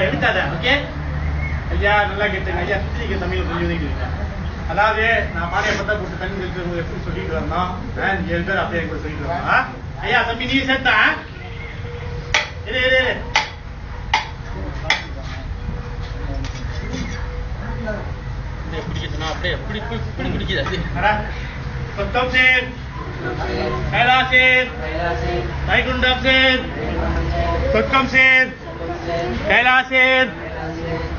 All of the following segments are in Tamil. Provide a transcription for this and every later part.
எடுக்காத. ஓகே ஐயா, நல்லா கேட்டுங்க ஐயா. சுத்திரிக்க தமிழ் கொஞ்சம் உதவிக்கிறீங்க. அதாவது நான் பானையை பத்தா போட்டு தண்ணி இருக்கிறவங்க எப்படி சொல்லிட்டு வரணும், 7 பேர் அப்படியே கூட சொல்லிட்டு வரணும். ஐயா தம்பி நீ சேர்த்தா பிடிக்கணும். அப்படியே பிடிக்குது. சொத்தம் சேர், கைலாசேர், வைகுண்டம் சேர், சொர்க்கம் சேர், கைலாசேர்,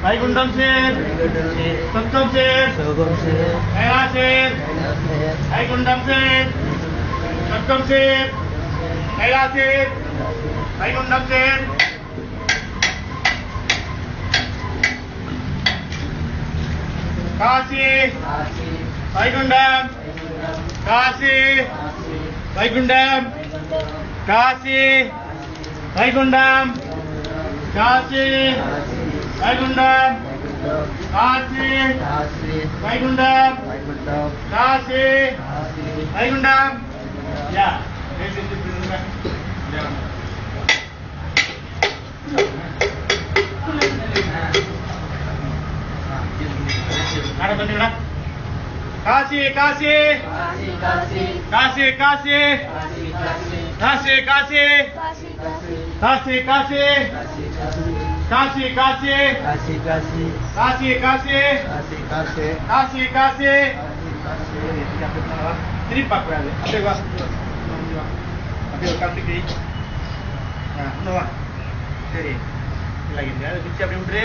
வைகுண்டம் சேர், சொர்க்கம் சேர், கைலாசேர், வைகுண்டம் சேர், சொர்க்கம் சேர், கைலாசேர், வைகுண்டம் சேர். காசி வைகுண்டம், காசி வைகுண்டம், காசி வைகுண்டம், காசி வைகுண்டம், காசி வைகுண்டம், காசி வைகுண்டம். யா காசி காசி காசி காசி காசி காசி காசி காசி காசி காசி காசி காசி காசி. திருப்பி பார்க்கக்கூடாது. அப்படியே வா, அப்படியே கலந்துக்கி. இன்னும் வா. சரி இல்லை இங்கே பிடிச்சி அப்படி விட்டுரு.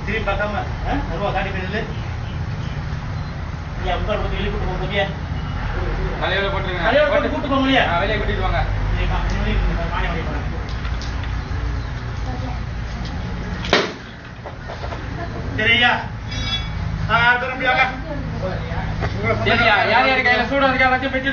திரும்பி பார்க்காம அருவா காட்டி போயிடுது. ஐயா உட்கார் போட்டு வெளியே கூட்டு போங்க. தலையோட போட்டுருங்க. தலையோட போட்டு கூட்டு போங்க இல்லையா? வெளியே கூட்டிட்டு வாங்க. சரி ஐயா, யார் யார் கையில சூடு இருக்கா எல்லாத்தையும் பெட்டி